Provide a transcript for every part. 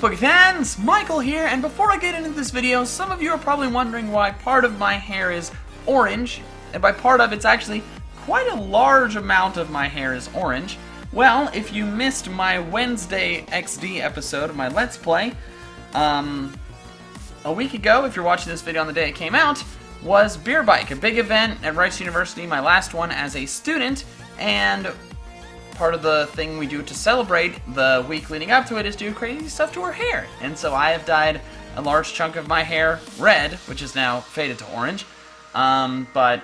Poke fans, Michael here, and before I get into this video, some of you are probably wondering why part of my hair is orange, and by part of it's actually quite a large amount of my hair is orange. Well, if you missed my Wednesday XD episode of my Let's Play, a week ago, if you're watching this video on the day it came out, was Beer Bike, a big event at Rice University, my last one as a student, and part of the thing we do to celebrate the week leading up to it is do crazy stuff to her hair. And so I have dyed a large chunk of my hair red, which is now faded to orange. But,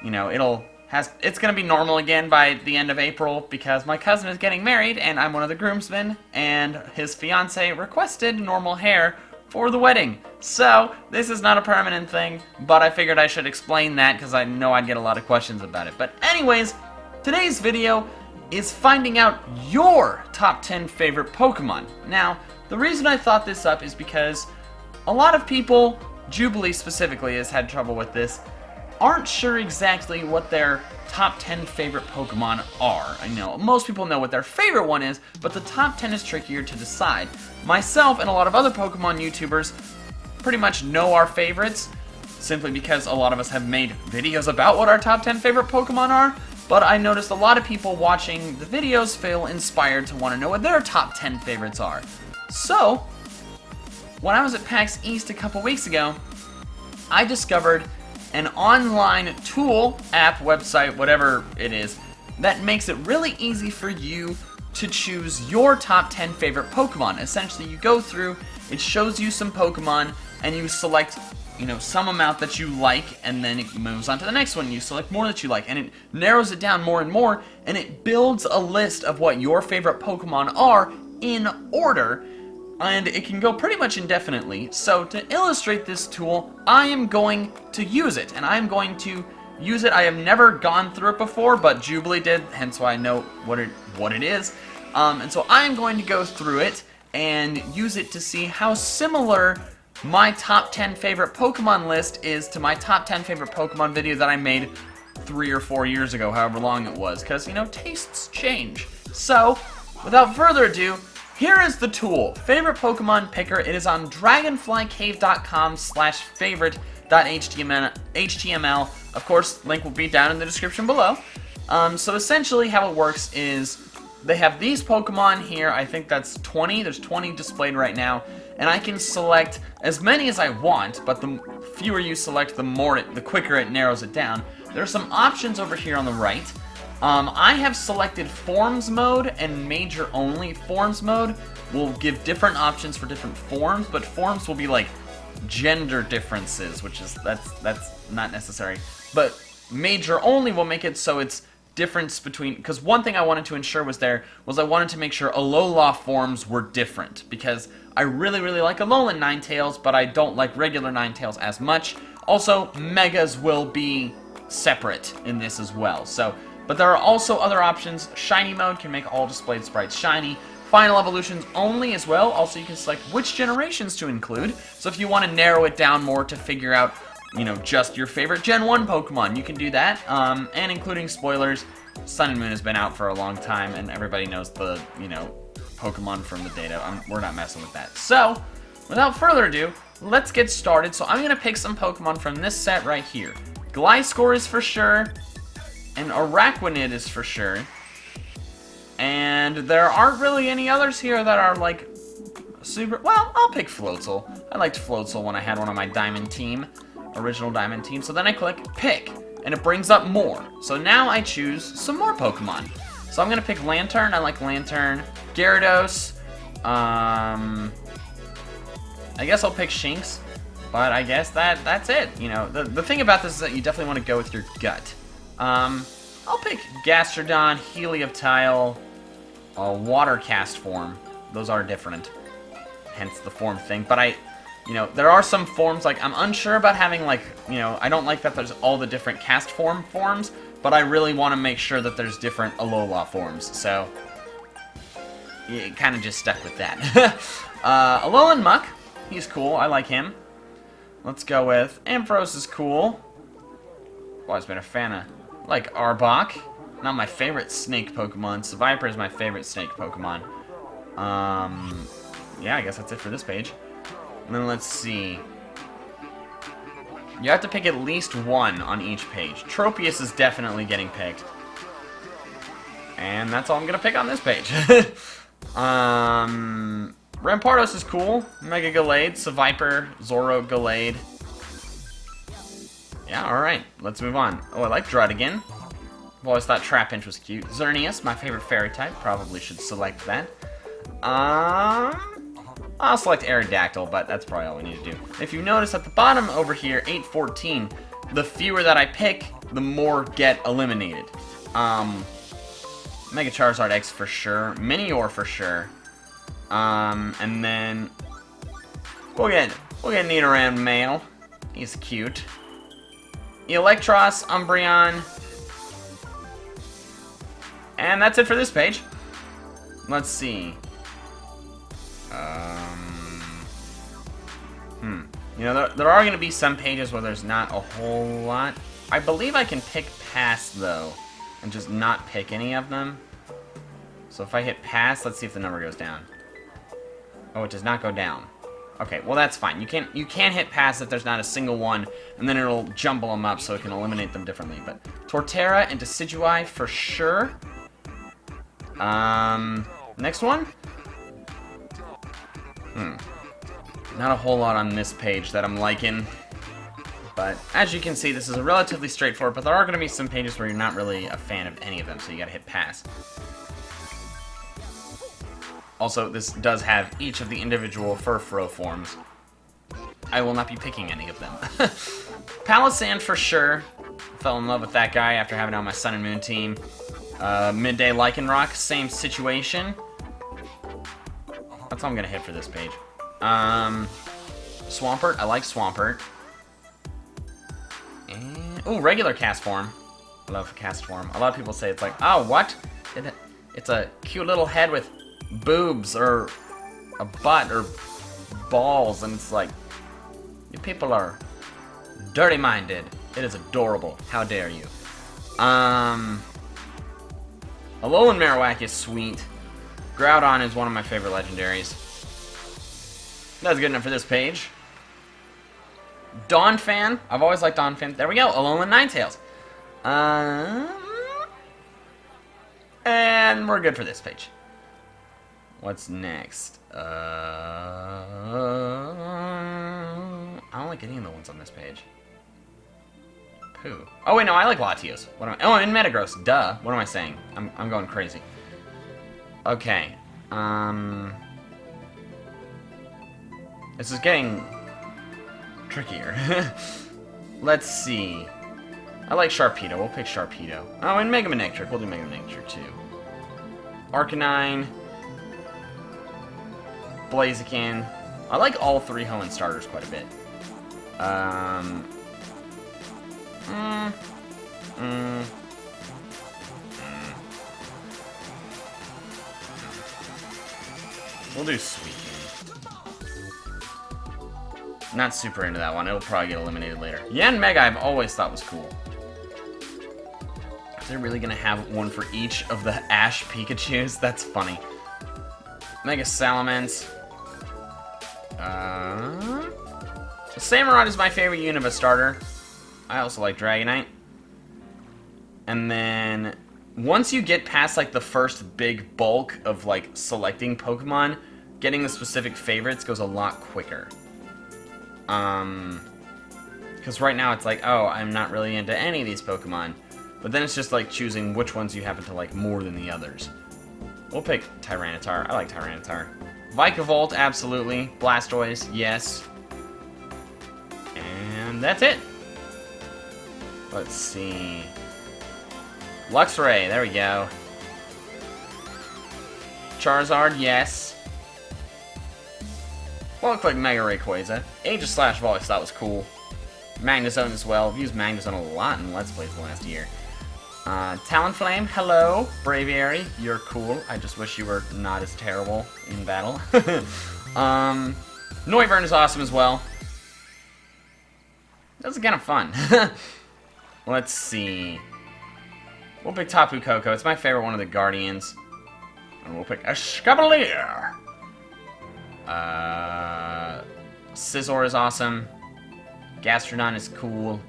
you know, it's going to be normal again by the end of April because my cousin is getting married and I'm one of the groomsmen, and his fiance requested normal hair for the wedding. So this is not a permanent thing, but I figured I should explain that because I know I'd get a lot of questions about it. But anyways, today's video is finding out your top 10 favorite Pokemon. Now, the reason I thought this up is because a lot of people, Jubilee specifically has had trouble with this, aren't sure exactly what their top 10 favorite Pokemon are. I know most people know what their favorite one is, but the top 10 is trickier to decide. Myself and a lot of other Pokemon YouTubers pretty much know our favorites, simply because a lot of us have made videos about what our top 10 favorite Pokemon are. But I noticed a lot of people watching the videos feel inspired to want to know what their top 10 favorites are. So, when I was at PAX East a couple weeks ago, I discovered an online tool, app, website, whatever it is, that makes it really easy for you to choose your top 10 favorite Pokemon. Essentially, you go through, it shows you some Pokemon, and you select, you know, some amount that you like, and then it moves on to the next one. You select more that you like, and it narrows it down more and more, and it builds a list of what your favorite Pokemon are in order, and it can go pretty much indefinitely. So to illustrate this tool, I am going to use it, and I'm going to use it. I have never gone through it before, but Jubilee did, hence why I know what it is. And so I'm going to go through it and use it to see how similar my top 10 favorite Pokemon list is to my top 10 favorite Pokemon video that I made 3 or 4 years ago, however long it was, because, you know, tastes change. So, without further ado, here is the tool, Favorite Pokemon Picker. It is on dragonflycave.com/favorite.html. Of course, link will be down in the description below. So essentially how it works is they have these Pokemon here. I think that's 20. There's 20 displayed right now. And I can select as many as I want, but the fewer you select, the quicker it narrows it down. There are some options over here on the right. I have selected Forms Mode and Major Only. Forms Mode will give different options for different forms, but forms will be like gender differences, which is, that's not necessary. But Major Only will make it so it's difference between, because one thing I wanted to ensure was I wanted to make sure Alola forms were different, because I really, really like Alolan Ninetales, but I don't like regular Ninetales as much. Also, Megas will be separate in this as well. So, but there are also other options. Shiny Mode can make all displayed sprites shiny. Final Evolutions only as well. Also, you can select which generations to include. So if you want to narrow it down more to figure out, you know, just your favorite Gen 1 Pokemon, you can do that. And including spoilers, Sun and Moon has been out for a long time, and everybody knows the, you know, Pokemon from the data. We're not messing with that. So, without further ado, let's get started. So I'm going to pick some Pokemon from this set right here. Gliscor is for sure, and Araquanid is for sure. And there aren't really any others here that are, like, super... Well, I'll pick Floatzel. I liked Floatzel when I had one on my Diamond team, original Diamond team. So then I click Pick, and it brings up more. So now I choose some more Pokemon. So I'm going to pick Lantern. I like Lantern. Gyarados. I guess I'll pick Shinx. But I guess that's it. You know, the thing about this is that you definitely want to go with your gut. I'll pick Gastrodon, Helioptile, Water Cast form. Those are different. Hence the form thing. But you know, there are some forms, like, I'm unsure about having, like, you know, I don't like that there's all the different cast forms, but I really want to make sure that there's different Alola forms, so it kind of just stuck with that. Alolan Muck, he's cool, I like him. Let's go with Ampharos is cool. Always been a fan of, like, Arbok. Not my favorite snake Pokemon. Seviper is my favorite snake Pokemon. yeah, I guess that's it for this page. And then let's see. You have to pick at least one on each page. Tropius is definitely getting picked. And that's all I'm going to pick on this page. Rampardos is cool. Mega Gallade, Seviper, Zoro, Gallade. Yeah, alright. Let's move on. Oh, I like Druddigan. I've always thought Trapinch was cute. Xerneas, my favorite fairy type. Probably should select that. I'll select Aerodactyl, but that's probably all we need to do. If you notice at the bottom over here, 814, the fewer that I pick, the more get eliminated. Mega Charizard X for sure. Minior for sure. And then we'll get Nidoran male. He's cute. Electros, Umbreon. And that's it for this page. Let's see. You know, there are going to be some pages where there's not a whole lot. I believe I can pick pass, though, and just not pick any of them. So if I hit pass, let's see if the number goes down. Oh, it does not go down. Okay, well that's fine. You can hit pass if there's not a single one, and then it'll jumble them up so it can eliminate them differently. But Torterra and Decidueye for sure. Next one? Not a whole lot on this page that I'm liking. But as you can see, this is a relatively straightforward, but there are going to be some pages where you're not really a fan of any of them, so you gotta hit pass. Also, this does have each of the individual Furfrou forms. I will not be picking any of them. Palossand for sure. Fell in love with that guy after having it on my Sun and Moon team. Midday Lycanroc, same situation. That's all I'm gonna hit for this page. Swampert, I like Swampert. And, ooh, regular cast form. I love cast form. A lot of people say it's like, oh, what? It's a cute little head with boobs or a butt or balls, and it's like, you people are dirty-minded. It is adorable. How dare you? Alolan Marowak is sweet. Groudon is one of my favorite legendaries. That's good enough for this page. Donphan. I've always liked Donphan. There we go. Alolan Ninetales. And we're good for this page. What's next? I don't like any of the ones on this page. Pooh. Oh, wait, no, I like Latios. What am I? Oh, I'm in Metagross. Duh. What am I saying? I'm going crazy. Okay. This is getting trickier. Let's see. I like Sharpedo. We'll pick Sharpedo. Oh, and Mega Manectric. We'll do Mega Manectric too. Arcanine. Blaziken. I like all three Hoenn starters quite a bit. We'll do Suicune. Not super into that one. It'll probably get eliminated later. Yanmega I've always thought was cool. Are they really gonna have one for each of the Ash Pikachus? That's funny. Mega Salamence. Samurott is my favorite Unova starter. I also like Dragonite. And then once you get past like the first big bulk of like selecting Pokemon, getting the specific favorites goes a lot quicker. Because right now it's like, oh, I'm not really into any of these Pokemon. But then it's just like choosing which ones you happen to like more than the others. We'll pick Tyranitar. I like Tyranitar. Vikavolt, absolutely. Blastoise, yes. And that's it. Let's see. Luxray, there we go. Charizard, yes. Well, looks like Mega Rayquaza. Aegis / Voice, that was cool. Magnezone as well. I've used Magnezone a lot in Let's Plays the last year. Talonflame, hello. Braviary, you're cool. I just wish you were not as terrible in battle. Noivern is awesome as well. That was kind of fun. Let's see. We'll pick Tapu Koko. It's my favorite one of the Guardians. And we'll pick Escavalier. Scizor is awesome. Gastrodon is cool.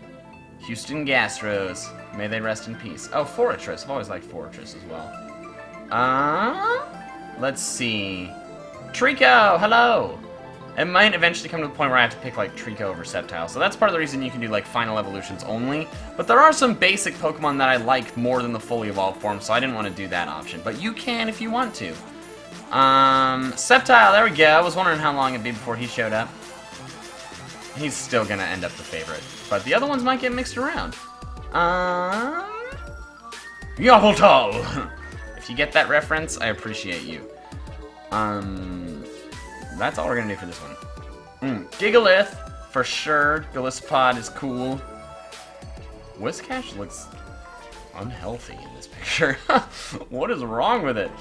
Houston Gastros. May they rest in peace. Oh, Fortress. I've always liked Fortress as well. Let's see. Trico, hello! It might eventually come to the point where I have to pick, like, Trico over Sceptile. So that's part of the reason you can do, like, Final Evolutions only. But there are some basic Pokemon that I like more than the fully evolved form, so I didn't want to do that option. But you can if you want to. Sceptile, there we go. I was wondering how long it'd be before he showed up. He's still gonna end up the favorite. But the other ones might get mixed around. Yveltal! If you get that reference, I appreciate you. That's all we're gonna do for this one. Gigalith, for sure. Gliscod is cool. Whiscash looks unhealthy in this picture. What is wrong with it?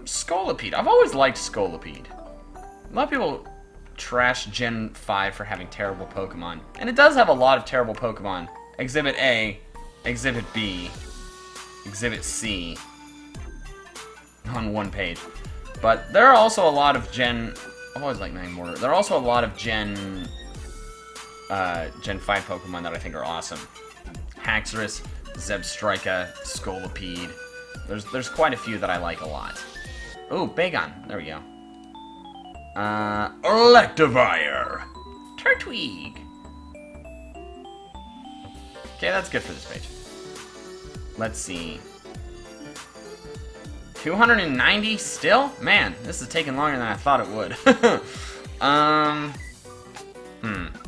Scolipede. I've always liked Scolipede. A lot of people trash Gen 5 for having terrible Pokemon. And it does have a lot of terrible Pokemon. Exhibit A, Exhibit B, Exhibit C on one page. But there are also a lot of I've always liked Nine Mortar. There are also a lot of Gen 5 Pokemon that I think are awesome. Haxorus, Zebstrika, Scolipede. There's quite a few that I like a lot. Ooh, Bagon. There we go. Electivire. Turtwig. Okay, that's good for this page. Let's see. 290 still? Man, this is taking longer than I thought it would.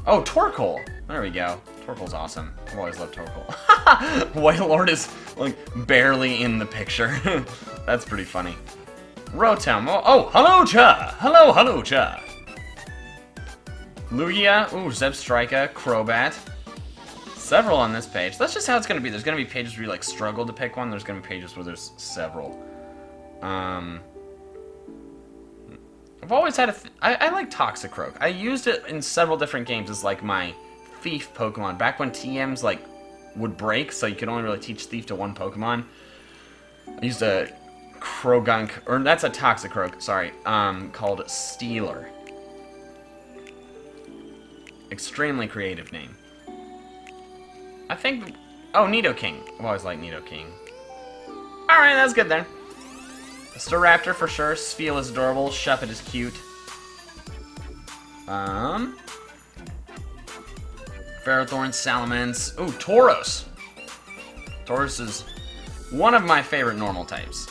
Oh, Torkoal. There we go. Torkoal's awesome. I've always loved Torkoal. Wailord is, like, barely in the picture. That's pretty funny. Rotom. Oh, hello, Cha! Hello, Cha! Lugia. Ooh, Zebstrika. Crobat. Several on this page. That's just how it's going to be. There's going to be pages where you, like, struggle to pick one. There's going to be pages where there's several. I've always had I like Toxicroak. I used it in several different games as, like, my Thief Pokemon. Back when TMs, like, would break, so you could only really teach Thief to one Pokemon. I used a Krogunk, or that's a Toxicroak, sorry, called Steeler. Extremely creative name. I think, oh, Nidoking. I've always liked Nidoking. Alright, that's good then. Staraptor for sure, Spheal is adorable, Shuppet is cute. Ferrothorn, Salamence. Ooh, Tauros. Tauros is one of my favorite normal types.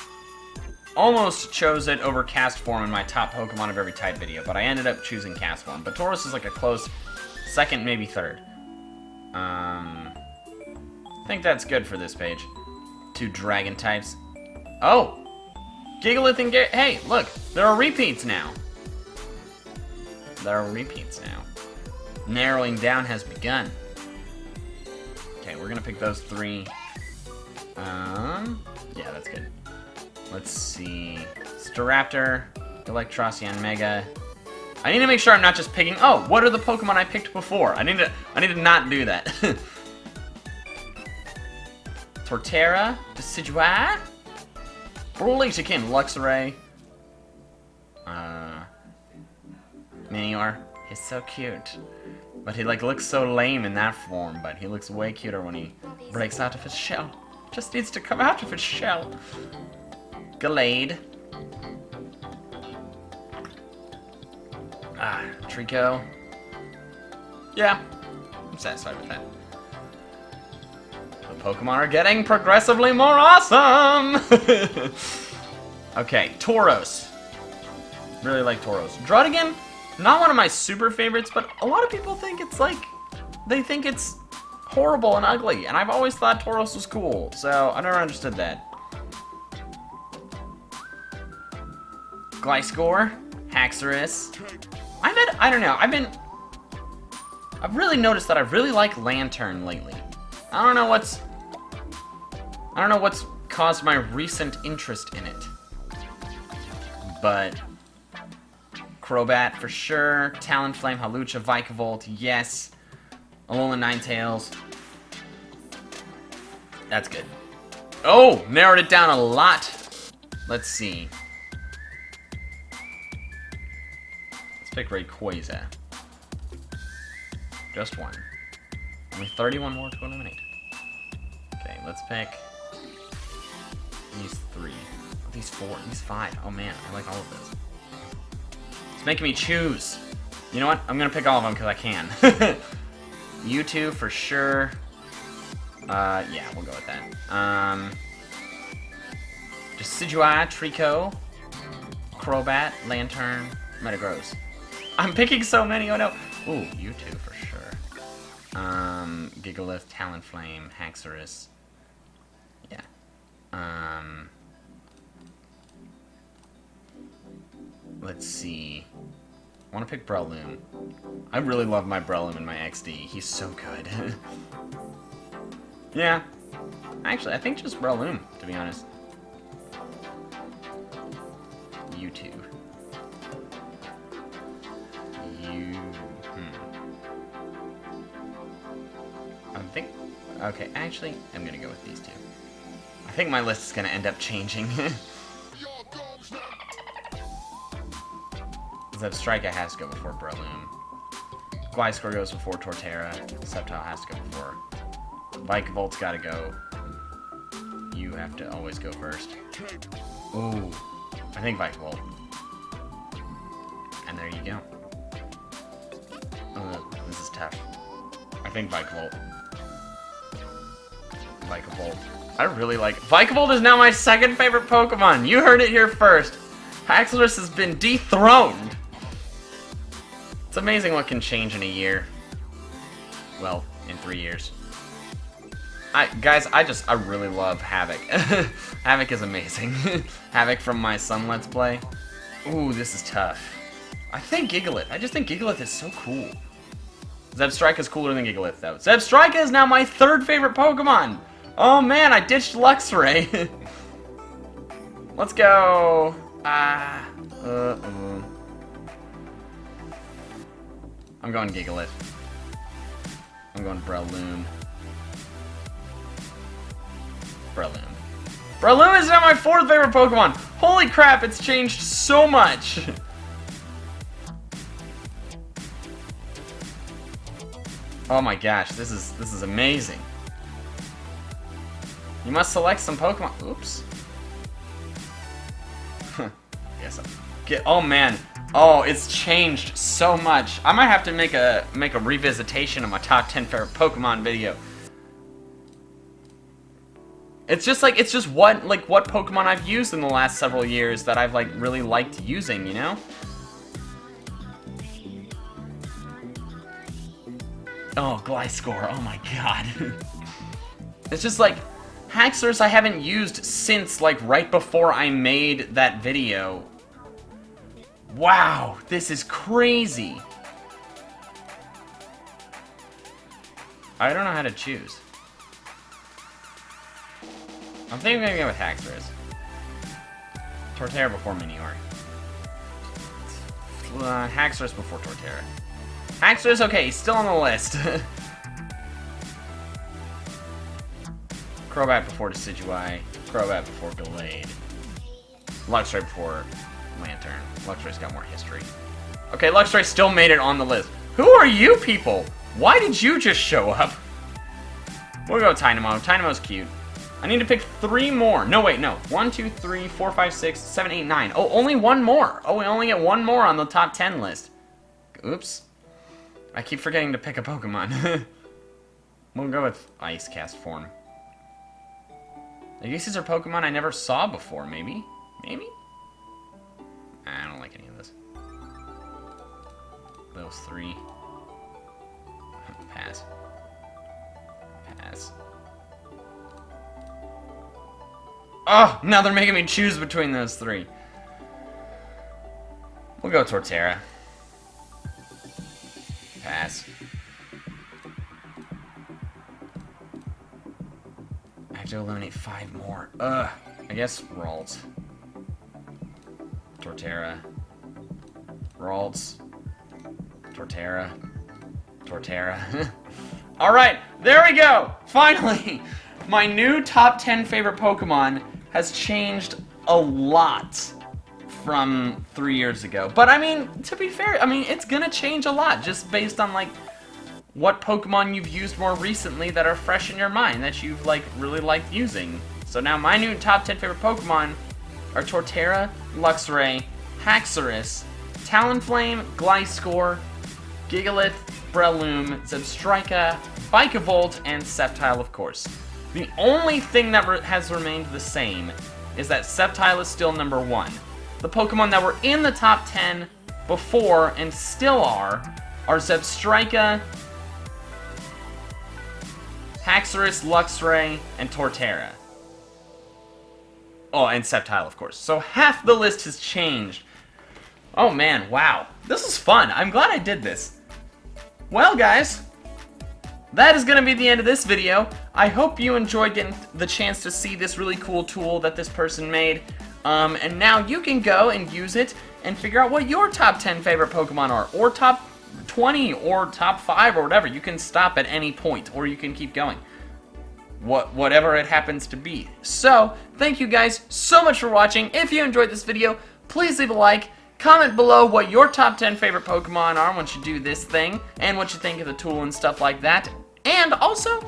Almost chose it over Castform in my top Pokemon of every type video, but I ended up choosing Castform. But Tauros is like a close second, maybe third. I think that's good for this page. 2 Dragon types. Oh! Gigalith and hey, look! There are repeats now. Narrowing down has begun. Okay, we're gonna pick those 3. Yeah, that's good. Let's see. Staraptor, Electrosyon Mega. I need to make sure I'm not just picking. Oh, what are the Pokemon I picked before? I need to not do that. Torterra, Decidueye, Blaziken, Luxray, Minior. He's so cute. But he, like, looks so lame in that form, but he looks way cuter when he breaks out of his shell. Just needs to come out of his shell. Gallade. Trico. Yeah, I'm satisfied with that. The Pokemon are getting progressively more awesome! Okay, Tauros. Really like Tauros. Druddigon, not one of my super favorites, but a lot of people think it's like, they think it's horrible and ugly, and I've always thought Tauros was cool, so I never understood that. Gliscor, Haxorus. I don't know, I've really noticed that I really like Lantern lately. I don't know what's caused my recent interest in it. But Crobat for sure, Talonflame, Hawlucha, Vikavolt, yes. Alolan Ninetales. That's good. Oh, narrowed it down a lot. Let's see. pick Rayquaza. Just one. Only 31 more to eliminate. Okay, let's pick these 3. These 4. These 5. Oh man, I like all of those. It's making me choose. You know what? I'm gonna pick all of them because I can. U2 for sure. Yeah, we'll go with that. Decidueye, Trico, Crobat, Lantern, Metagross. I'm picking so many, oh no. Ooh, U2 for sure. Gigalith, Talonflame, Haxorus. Yeah. Let's see. I want to pick Breloom. I really love my Breloom in my XD. He's so good. Yeah. Actually, I think just Breloom, to be honest. U2. I think... Okay, actually, I'm gonna go with these 2. I think my list is gonna end up changing. Zebstrika has to go before Breloom. Gliscor goes before Torterra. Sceptile has to go before. Vikavolt gotta go. You have to always go first. Ooh. I think Vikavolt. And there you go. This is tough. I think Vikavolt. Vikavolt. I really like... Vikavolt is now my second favorite Pokemon! You heard it here first! Haxorus has been dethroned! It's amazing what can change in a year. Well, in 3 years. Guys, I really love Havoc. Havoc is amazing. Havoc from my Sun Let's Play. Ooh, this is tough. I think Gigalith. I just think Gigalith is so cool. Zebstrika is cooler than Gigalith, though. Zebstrika is now my 3rd favorite Pokemon! Oh man, I ditched Luxray. Let's go. I'm going Gigalith. I'm going Breloom. Breloom. Breloom is now my 4th favorite Pokemon! Holy crap, it's changed so much! Oh my gosh, this is amazing. You must select some Pokemon. Oops. Yes. Oh man. Oh, it's changed so much. I might have to make a revisitation of my top 10 favorite Pokemon video. It's just what Pokemon I've used in the last several years that I've like really liked using, you know? Oh, Gliscor. Oh my god. It's just like Haxorus I haven't used since like right before I made that video. Wow, this is crazy. I don't know how to choose. I'm thinking I'm gonna go with Haxorus. Torterra before Minior. Haxorus before Torterra. Haxorus, okay, he's still on the list. Crobat before Decidueye. Crobat before Gallade. Luxray before Lantern. Luxray's got more history. Okay, Luxray still made it on the list. Who are you people? Why did you just show up? We'll go Tynamo. Tynamo's cute. I need to pick 3 more. No, wait, no. 1, 2, 3, 4, 5, 6, 7, 8, 9. Oh, only 1 more. Oh, we only get 1 more on the top 10 list. Oops. I keep forgetting to pick a Pokemon. We'll go with Ice Cast form. I guess these are Pokemon I never saw before, maybe? Maybe? I don't like any of this. Those 3. Pass. Pass. Oh, now they're making me choose between those 3. We'll go Torterra. Pass. I have to eliminate 5 more. Ugh. I guess Ralts. Torterra. Ralts. Torterra. Torterra. Alright, there we go! Finally! My new top 10 favorite Pokemon has changed a lot from 3 years ago. But I mean, to be fair, I mean, it's gonna change a lot just based on like what Pokemon you've used more recently that are fresh in your mind that you've like really liked using. So now my new top 10 favorite Pokemon are Torterra, Luxray, Haxorus, Talonflame, Gliscor, Gigalith, Breloom, Zebstrika, Vikavolt, and Sceptile, of course. The only thing that has remained the same is that Sceptile is still number 1. The Pokemon that were in the top 10 before and still are Zebstrika, Haxorus, Luxray, and Torterra. Oh, and Sceptile, of course. So half the list has changed. Oh man, wow. This is fun. I'm glad I did this. Well, guys, that is going to be the end of this video. I hope you enjoyed getting the chance to see this really cool tool that this person made. And now you can go and use it and figure out what your top 10 favorite Pokemon are, or top 20, or top 5, or whatever. You can stop at any point, or you can keep going. Whatever it happens to be. So, thank you guys so much for watching. If you enjoyed this video, please leave a like. Comment below what your top 10 favorite Pokemon are once you do this thing, and what you think of the tool and stuff like that. And also,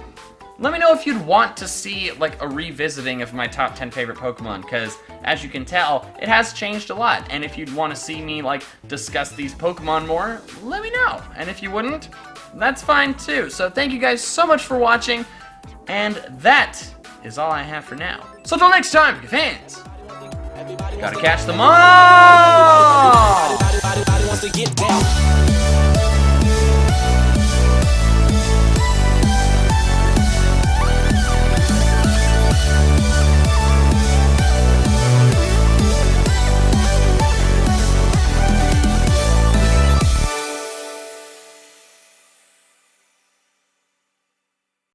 let me know if you'd want to see like a revisiting of my top 10 favorite Pokemon, because as you can tell, it has changed a lot. And if you'd want to see me like discuss these Pokemon more, let me know. And if you wouldn't, that's fine too. So thank you guys so much for watching, and that is all I have for now. So until next time, fans, gotta catch them all!